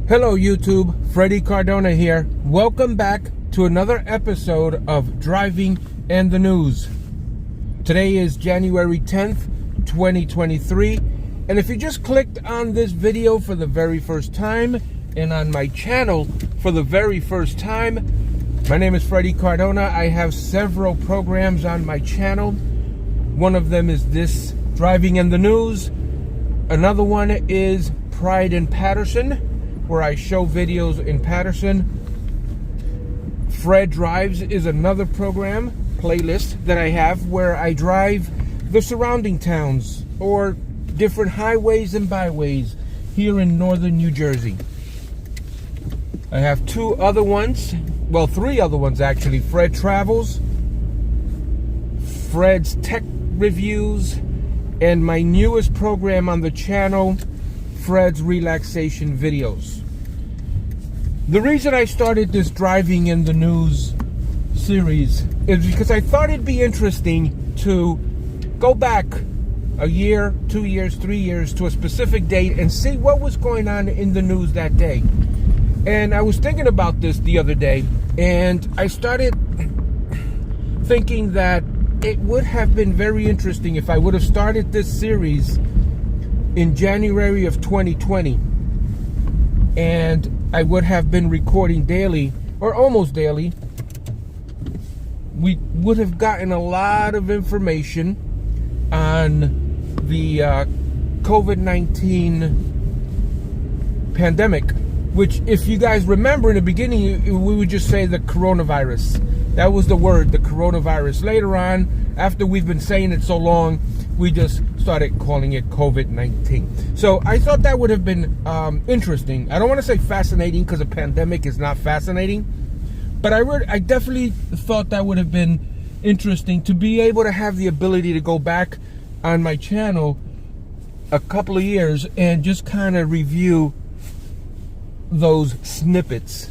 Hello YouTube, Freddie Cardona here. Welcome back to another episode of Driving and the News. Today is January 10th, 2023. And if you just clicked on this video for the very first time and on my channel for the very first time, my name is Freddie Cardona. I have several programs on my channel. One of them is this, Driving and the News. Another one is Pride in Patterson, where I show videos in Patterson. Fred Drives is another program, playlist that I have where I drive the surrounding towns or different highways and byways here in northern New Jersey. I have two other ones, well, three other ones actually. Fred Travels, Fred's Tech Reviews, and my newest program on the channel, Fred's Relaxation Videos. The reason I started this Driving in the News series is because I thought it'd be interesting to go back a year, 2 years, 3 years to a specific date and see what was going on in the news that day. And I was thinking about this the other day, and I started thinking that it would have been very interesting if I would have started this series in January of 2020, and I would have been recording daily or almost daily. We would have gotten a lot of information on the COVID-19 pandemic, which, if you guys remember in the beginning, we would just say the coronavirus. That was the word, the coronavirus. Later on, after we've been saying it so long, we just started calling it COVID-19. So I thought that would have been interesting. I don't want to say fascinating, because a pandemic is not fascinating, but I definitely thought that would have been interesting to be able to have the ability to go back on my channel a couple of years and just kind of review those snippets,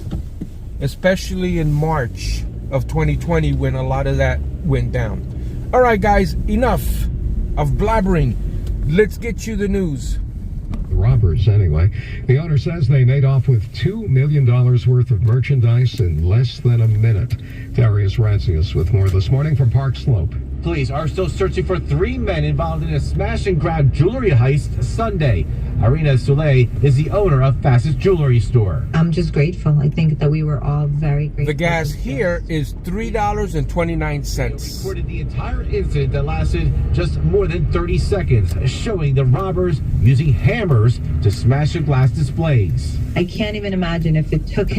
especially in March of 2020 when a lot of that went down. All right, guys, enough of blabbering. Let's get you the news. The robbers, anyway. The owner says they made off with $2 million worth of merchandise in less than a minute. Darius Radzius with more this morning from Park Slope. Police are still searching for 3 men involved in a smash-and-grab jewelry heist Sunday. Irina Soule is the owner of Fastest Jewelry Store. I'm just grateful. I think that we were all very grateful. The gas here is $3.29. Recorded the entire incident that lasted just more than 30 seconds, showing the robbers using hammers to smash the glass displays. I can't even imagine if it took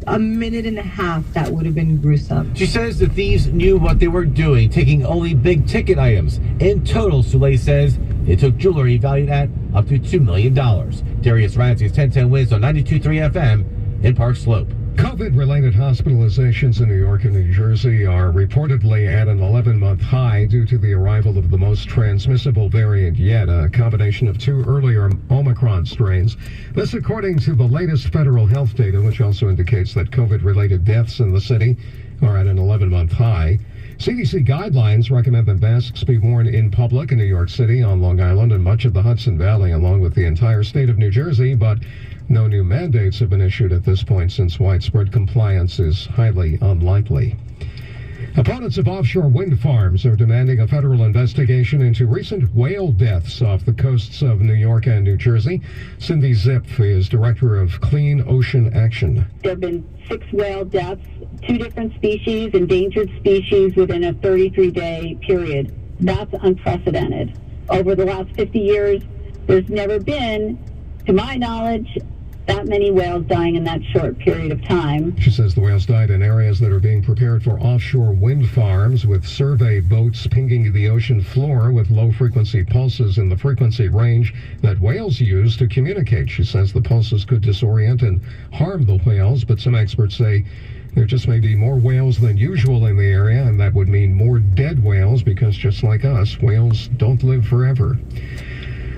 a minute and a half, that would have been gruesome. She says the thieves knew what they were doing, taking only big-ticket items. In total, Soule says they took jewelry valued at up to $2 million. Darius Radzius, 1010 Wins on 92.3 FM in Park Slope. COVID-related hospitalizations in New York and New Jersey are reportedly at an 11-month high due to the arrival of the most transmissible variant yet, a combination of two earlier Omicron strains. This according to the latest federal health data, which also indicates that COVID-related deaths in the city are at an 11-month high. CDC guidelines recommend that masks be worn in public in New York City, on Long Island, and much of the Hudson Valley, along with the entire state of New Jersey, but no new mandates have been issued at this point, since widespread compliance is highly unlikely. Opponents of offshore wind farms are demanding a federal investigation into recent whale deaths off the coasts of New York and New Jersey. Cindy Zipf is director of Clean Ocean Action. There have been 6 whale deaths, 2 different species, endangered species, within a 33-day period. That's unprecedented. Over the last 50 years, there's never been, to my knowledge, that many whales dying in that short period of time. She says the whales died in areas that are being prepared for offshore wind farms, with survey boats pinging the ocean floor with low-frequency pulses in the frequency range that whales use to communicate. She says the pulses could disorient and harm the whales, but some experts say there just may be more whales than usual in the area, and that would mean more dead whales, because just like us, whales don't live forever.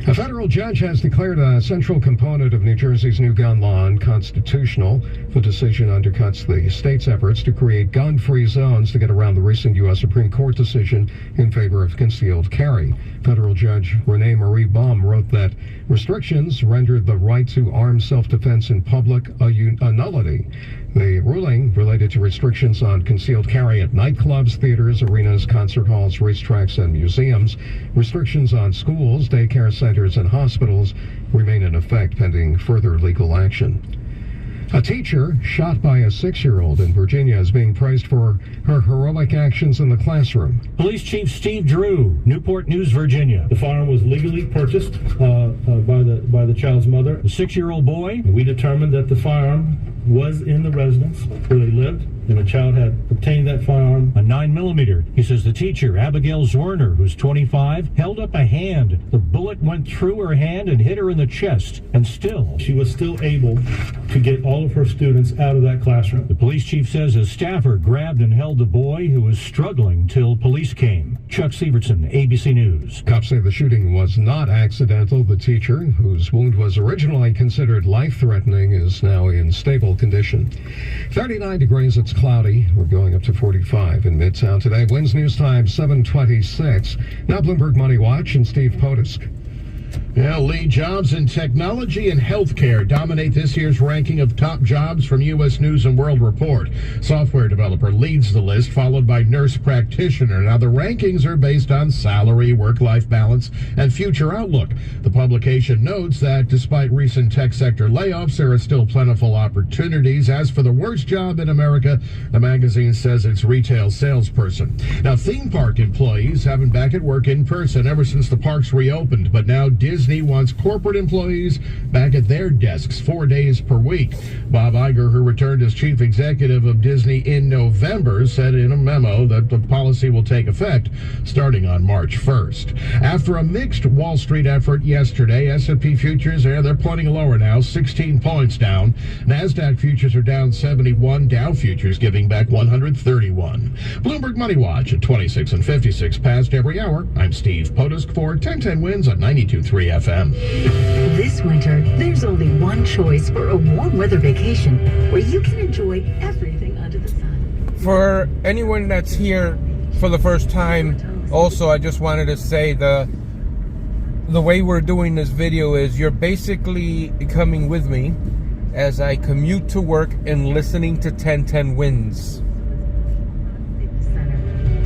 A federal judge has declared a central component of New Jersey's new gun law unconstitutional. The decision undercuts the state's efforts to create gun-free zones to get around the recent U.S. Supreme Court decision in favor of concealed carry. Federal Judge Renee Marie Baum wrote that restrictions rendered the right to armed self-defense in public a nullity. The ruling related to restrictions on concealed carry at nightclubs, theaters, arenas, concert halls, racetracks, and museums. Restrictions on schools, daycare centers, and hospitals remain in effect pending further legal action. A teacher shot by a 6-year-old in Virginia is being praised for her heroic actions in the classroom. Police Chief Steve Drew, Newport News, Virginia. The firearm was legally purchased by the child's mother. The 6-year-old boy, we determined that the firearm was in the residence where they lived, and the child had obtained that firearm, a 9mm. He says the teacher, Abigail Zwerner, who's 25, held up a hand. The bullet went through her hand and hit her in the chest, and she was still able to get all of her students out of that classroom. The police chief says a staffer grabbed and held the boy who was struggling till police came. Chuck Sievertson, ABC News. Cops say the shooting was not accidental. The teacher, whose wound was originally considered life-threatening, is now in stable condition. 39 degrees, it's cloudy. We're going up to 45 in Midtown today. Winds News Time 7:26. Now Bloomberg Money Watch and Steve Potisk. Yeah, lead jobs in technology and healthcare dominate this year's ranking of top jobs from U.S. News and World Report. Software developer leads the list, followed by nurse practitioner. Now, the rankings are based on salary, work-life balance, and future outlook. The publication notes that despite recent tech sector layoffs, there are still plentiful opportunities. As for the worst job in America, the magazine says it's retail salesperson. Now, theme park employees have been back at work in person ever since the parks reopened, but now Disney wants corporate employees back at their desks 4 days per week. Bob Iger, who returned as chief executive of Disney in November, said in a memo that the policy will take effect starting on March 1st. After a mixed Wall Street effort yesterday, S&P futures, they're pointing lower now, 16 points down. NASDAQ futures are down 71, Dow futures giving back 131. Bloomberg Money Watch at 26 and 56 past every hour. I'm Steve Potisk for 1010 Wins on 92.3 FM. This winter, there's only one choice for a warm weather vacation where you can enjoy everything under the sun. For anyone that's here for the first time, also I just wanted to say the way we're doing this video is you're basically coming with me as I commute to work and listening to 1010 Wins.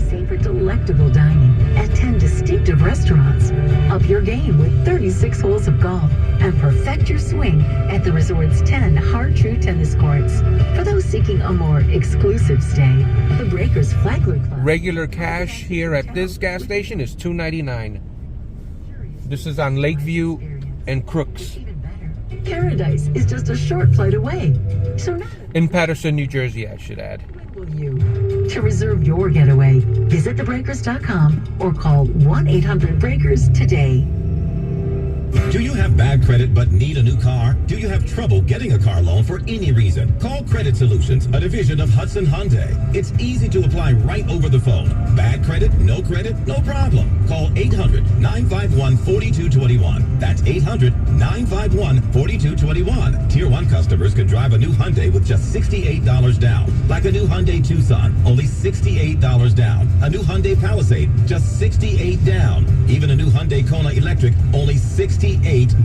Savor delectable dining at 10 distinctive restaurants. Up your game with 36 holes of golf and perfect your swing at the resort's 10 hard true tennis courts. For those seeking a more exclusive stay, the Breakers Flagler Club. Regular cash here at this gas station is $2.99. This is on Lakeview and Crooks. Paradise is just a short flight away. So now in Patterson, New Jersey, I should add. will you? To reserve your getaway, visit thebreakers.com or call 1-800-BREAKERS today. Do you have bad credit but need a new car? Do you have trouble getting a car loan for any reason? Call Credit Solutions, a division of Hudson Hyundai. It's easy to apply right over the phone. Bad credit, no problem. Call 800-951-4221. That's 800-951-4221. Tier 1 customers can drive a new Hyundai with just $68 down. Like a new Hyundai Tucson, only $68 down. A new Hyundai Palisade, just $68 down. Even a new Hyundai Kona Electric, only $68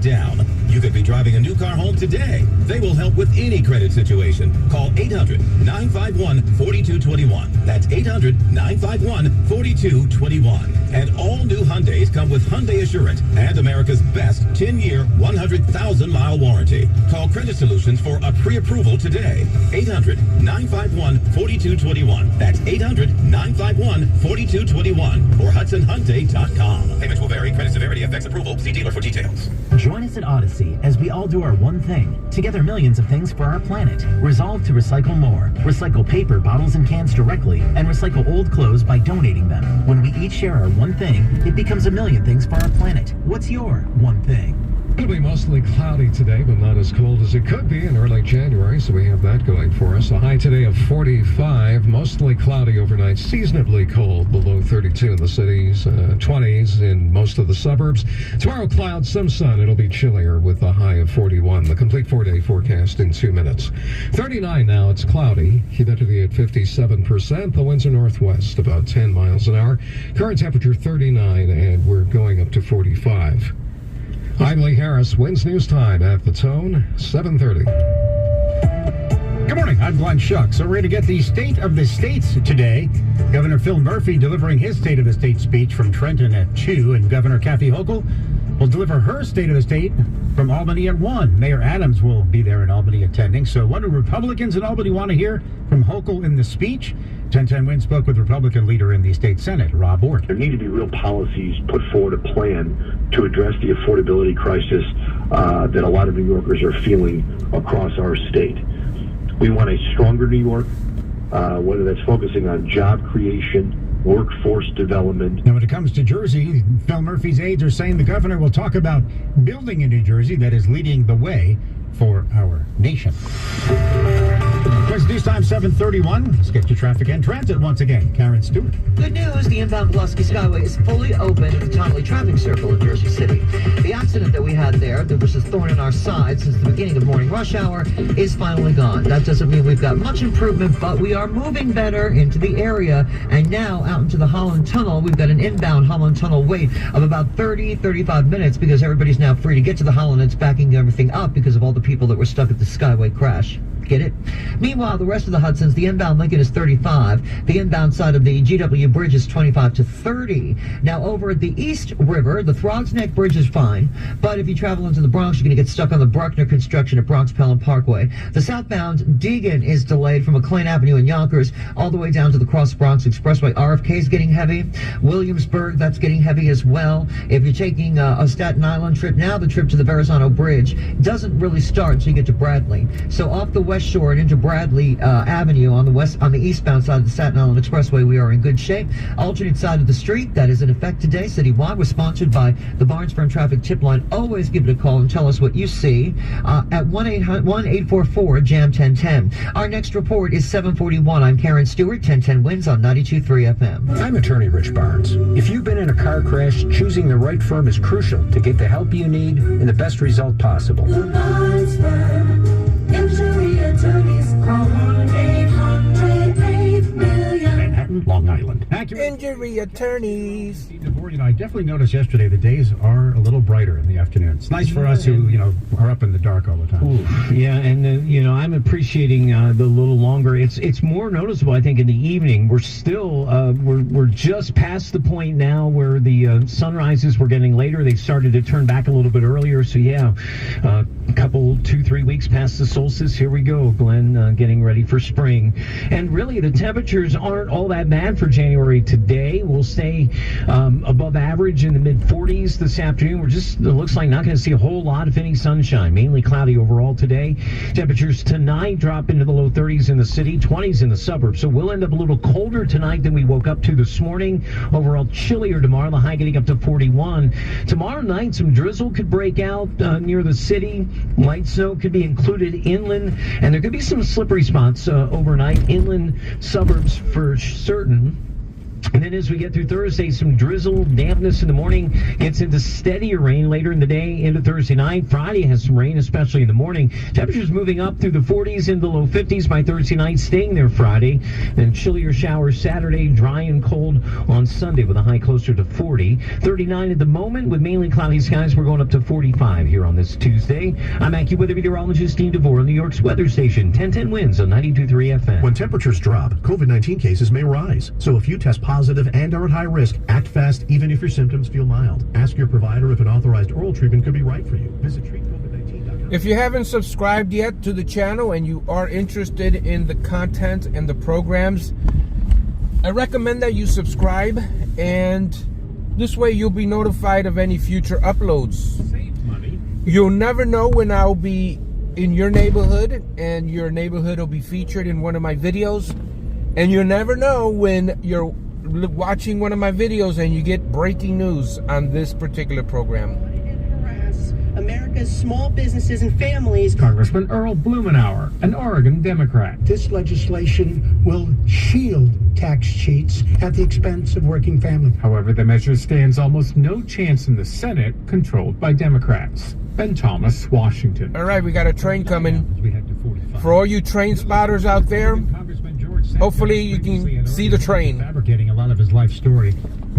down. You could be driving a new car home today. They will help with any credit situation. Call 800-951-4221. That's 800-951-4221. And all new Hyundais come with Hyundai Assurance and America's best 10-year, 100,000-mile warranty. Call Credit Solutions for a pre-approval today. 800-951-4221. That's 800-951-4221 or HudsonHyundai.com. Payments will vary. Credit severity affects approval. See dealer for details. Join us at Odyssey as we all do our one thing. Together, millions of things for our planet. Resolve to recycle more. Recycle paper, bottles, and cans directly, and recycle old clothes by donating them. When we each share our one thing, it becomes a million things for our planet. What's your one thing? It'll be mostly cloudy today, but not as cold as it could be in early January, so we have that going for us. A high today of 45, mostly cloudy overnight, seasonably cold, below 32 in the cities, 20s in most of the suburbs. Tomorrow, clouds, some sun. It'll be chillier with a high of 41. The complete 4-day forecast in 2 minutes. 39 now, it's cloudy. Humidity at 57%. The winds are northwest, about 10 miles an hour. Current temperature 39, and we're going up to 45. I'm Lee Harris. Wednesday News Time at the Tone, 7:30. Good morning. I'm Glenn Schuck. So we're going to get the State of the States today. Governor Phil Murphy delivering his State of the State speech from Trenton at 2, and Governor Kathy Hochul will deliver her State of the State from Albany at 1. Mayor Adams will be there in Albany attending. So what do Republicans in Albany want to hear from Hochul in the speech? 1010 Win spoke with Republican leader in the state Senate, Rob Ortt. There need to be real policies put forward, a plan to address the affordability crisis that a lot of New Yorkers are feeling across our state. We want a stronger New York, whether that's focusing on job creation, workforce development. Now, when it comes to Jersey, Phil Murphy's aides are saying the governor will talk about building a New Jersey that is leading the way for our nation. It's news time 7:31. Let's get to traffic and transit once again. Karen Stewart. Good news, the inbound Pulaski Skyway is fully open at the Tonley Traffic Circle in Jersey City. The accident that we had there, that was a thorn in our side since the beginning of morning rush hour, is finally gone. That doesn't mean we've got much improvement, but we are moving better into the area. And now out into the Holland Tunnel, we've got an inbound Holland Tunnel wait of about 35 minutes because everybody's now free to get to the Holland. It's backing everything up because of all the people that were stuck at the Skyway crash. Get it? Meanwhile, the rest of the Hudson's, the inbound Lincoln is 35. The inbound side of the GW Bridge is 25 to 30. Now, over at the East River, the Throgs Neck Bridge is fine. But if you travel into the Bronx, you're going to get stuck on the Bruckner construction at Bronx Pelham Parkway. The southbound Deegan is delayed from McLean Avenue in Yonkers all the way down to the Cross Bronx Expressway. RFK is getting heavy. Williamsburg, that's getting heavy as well. If you're taking a Staten Island trip, now the trip to the Verrazano Bridge doesn't really start until you get to Bradley. So off the West Shore and into Bradley Avenue on the eastbound side of the Staten Island Expressway, we are in good shape. Alternate side of the street, that is in effect today, citywide, was sponsored by the Barnes Firm Traffic Tip Line. Always give it a call and tell us what you see at 1-844-JAM-1010. Our next report is 7:41. I'm Karen Stewart, 1010 Wins on 92.3 FM. I'm attorney Rich Barnes. If you've been in a car crash, choosing the right firm is crucial to get the help you need and the best result possible. The Barnes Firm. Injury attorneys, call 1-800-8-million. Manhattan, Long Island. Accurate. Injury attorneys. I definitely noticed yesterday the days are a little brighter in the afternoon. It's nice for us who, are up in the dark all the time. Ooh, yeah, and I'm appreciating the little longer. It's more noticeable, I think, in the evening. We're still we're just past the point now where the sunrises were getting later. They started to turn back a little bit earlier. So yeah, a couple 2-3 weeks past the solstice. Here we go, Glenn, getting ready for spring. And really, the temperatures aren't all that bad for January today. We'll stay above average in the mid-40s this afternoon. It looks like not going to see a whole lot, if any, sunshine. Mainly cloudy overall today. Temperatures tonight drop into the low 30s in the city, 20s in the suburbs. So we'll end up a little colder tonight than we woke up to this morning. Overall chillier tomorrow, the high getting up to 41. Tomorrow night, some drizzle could break out near the city. Light snow could be included inland, and there could be some slippery spots overnight, inland suburbs for certain. And then as we get through Thursday, some drizzle, dampness in the morning, gets into steadier rain later in the day into Thursday night. Friday has some rain, especially in the morning. Temperatures moving up through the 40s into the low 50s by Thursday night, staying there Friday. Then chillier showers Saturday, dry and cold on Sunday with a high closer to 40. 39 at the moment with mainly cloudy skies. We're going up to 45 here on this Tuesday. I'm AccuWeather meteorologist Dean DeVore on New York's weather station. 1010 Wins on 92.3 FM. When temperatures drop, COVID-19 cases may rise. So if you test positive and are at high risk, act fast even if your symptoms feel mild. Ask your provider if an authorized oral treatment could be right for you. Visit treatcovid19.com. If you haven't subscribed yet to the channel and you are interested in the content and the programs, I recommend that you subscribe, and this way you'll be notified of any future uploads. Save money. You'll never know when I'll be in your neighborhood and your neighborhood will be featured in one of my videos, and you'll never know when you're watching one of my videos and you get breaking news on this particular program. America's small businesses and families. Congressman Earl Blumenauer, an Oregon Democrat. This legislation will shield tax cheats at the expense of working families. However, the measure stands almost no chance in the Senate, controlled by Democrats. Ben Thomas, Washington. All right, we got a train coming. For all you train spotters out there, hopefully you can see the train. Fabricating a lot of his life story.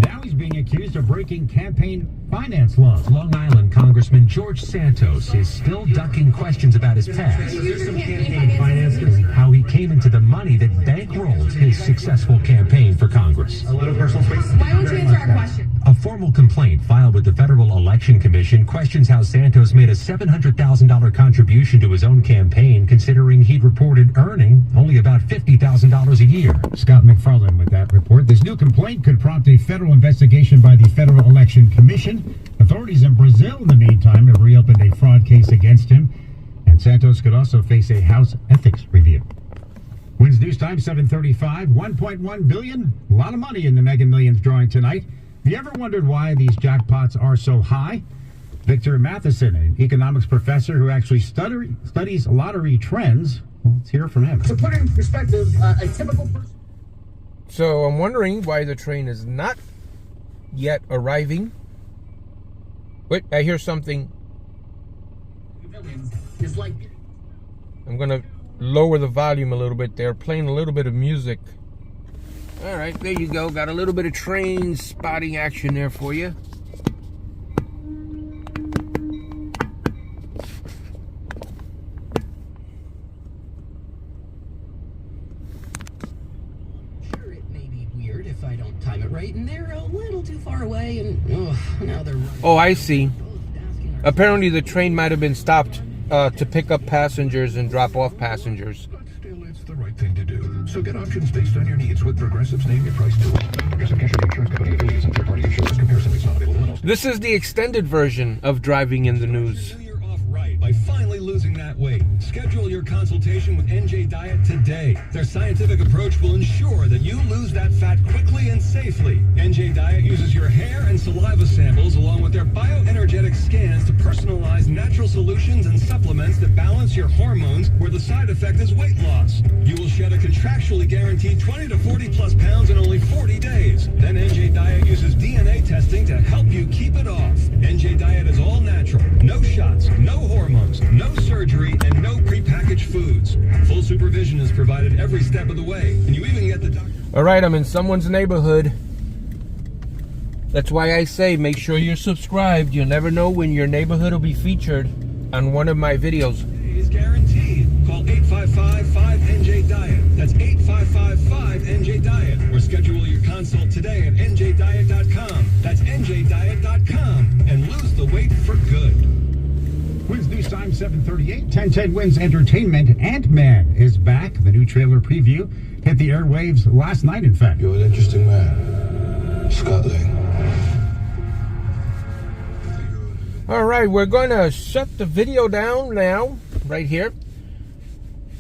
Now he's being accused of breaking campaign finance laws. Long Island Congressman George Santos is still ducking questions about his past. How he came into the money that bankrolled his successful campaign for Congress. A little personal space. Why don't you answer our question? A formal complaint filed with the Federal Election Commission questions how Santos made a $700,000 contribution to his own campaign, considering he'd reported earning only about $50,000 a year. Scott McFarland with that report. This new complaint could prompt a federal investigation by the Federal Election Commission. Authorities in Brazil, in the meantime, have reopened a fraud case against him, and Santos could also face a House ethics review. Wins News Time, 7:35, $1.1 billion. A lot of money in the Mega Millions drawing tonight. Have you ever wondered why these jackpots are so high? Victor Matheson, an economics professor who actually studies lottery trends. Well, let's hear from him. To put it in perspective, a typical person. So I'm wondering why the train is not yet arriving. Wait, I hear something. I'm going to lower the volume a little bit there, playing a little bit of music. All right, there you go. Got a little bit of train spotting action there for you. Sure, it may be weird if I don't time it right, and they're a little too far away, and now they're... Oh, I see. Apparently the train might have been stopped to pick up passengers and drop off passengers. Still, it's the right thing to do. So get options based on your needs with Progressive's Name Your Price tool. Progressive Casualty Insurance Company affiliates and third-party insurance. Comparison is not available. This is the extended version of Driving in the News. By finally losing that weight. Schedule your consultation with NJ Diet today. Their scientific approach will ensure that you lose that fat quickly and safely. NJ Diet uses your hair and saliva samples along with their bioenergetic scans to personalize natural solutions and supplements that balance your hormones, where the side effect is weight loss. You will shed a contractually guaranteed 20 to 40 plus pounds in only 40 days. Then NJ Diet uses DNA testing to help you keep it off. NJ Diet is all natural, no shots, no hormones, no surgery, and no prepackaged foods. Full supervision is provided every step of the way, and you even get the doctor. All right, I'm in someone's neighborhood. That's why I say make sure you're subscribed. You'll never know when your neighborhood will be featured on one of my videos. Is guaranteed. Call 855-5NJ-DIET. That's 855-5NJ-DIET. Or schedule your consult today at njdiet.com. That's njdiet.com. And lose the weight for good. Wins News Time, 7:38. 1010 Wins Entertainment. Ant-Man is back. The new trailer preview hit the airwaves last night, in fact. You're an interesting man, Scott Lang. All right, we're going to shut the video down now, right here.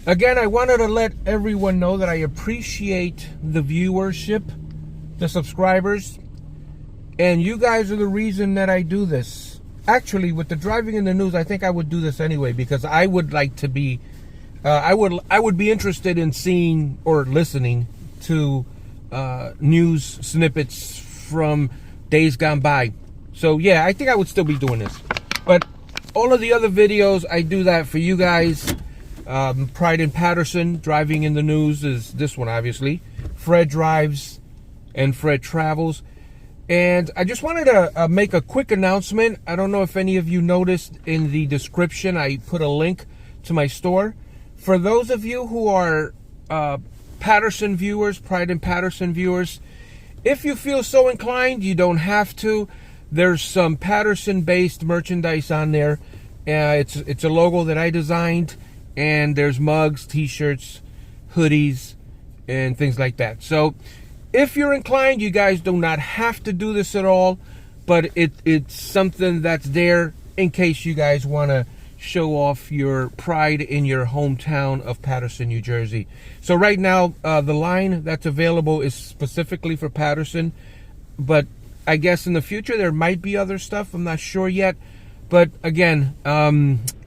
Again, I wanted to let everyone know that I appreciate the viewership, the subscribers, and you guys are the reason that I do this. Actually, with the Driving in the News, I think I would do this anyway, because I would like to be, I would be interested in seeing or listening to news snippets from days gone by. So yeah, I think I would still be doing this. But all of the other videos, I do that for you guys. Pride in Patterson, Driving in the News is this one, obviously. Fred Drives and Fred Travels. And I just wanted to make a quick announcement. I don't know if any of you noticed in the description, I put a link to my store. For those of you who are Patterson viewers, Pride in Patterson viewers, if you feel so inclined, you don't have to. There's some Patterson-based merchandise on there. It's a logo that I designed, and there's mugs, t-shirts, hoodies, and things like that. So if you're inclined, you guys do not have to do this at all, but it's something that's there in case you guys want to show off your pride in your hometown of Patterson, New Jersey. So right now, the line that's available is specifically for Patterson, but I guess in the future there might be other stuff. I'm not sure yet, But again,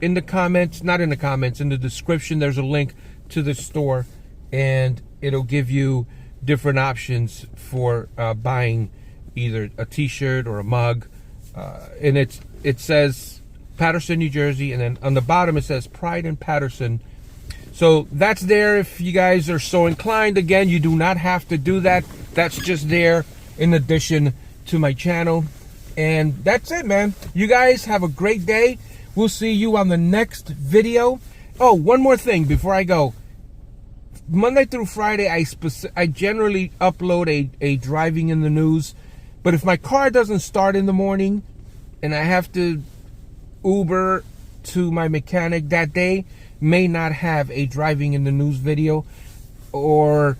in the comments, not in the comments, in the description, there's a link to the store, and it'll give you different options for buying either a t-shirt or a mug. And it says Patterson, New Jersey, and then on the bottom it says Pride in Patterson. So that's there if you guys are so inclined. Again, you do not have to do that. That's just there in addition to my channel. And that's it, man. You guys have a great day. We'll see you on the next video. Oh, one more thing before I go. Monday through Friday, I generally upload a driving in the news. But if my car doesn't start in the morning and I have to Uber to my mechanic that day, may not have a driving in the news video. Or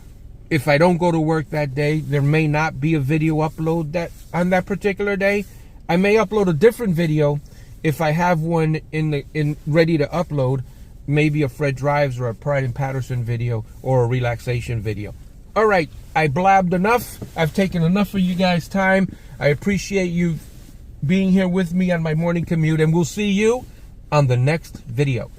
if I don't go to work that day, there may not be a video upload on that particular day. I may upload a different video if I have one in ready to upload, maybe a Fred Drives or a Pride in Patterson video or a relaxation video. All right, I blabbed enough. I've taken enough of you guys' time. I appreciate you being here with me on my morning commute, and we'll see you on the next video.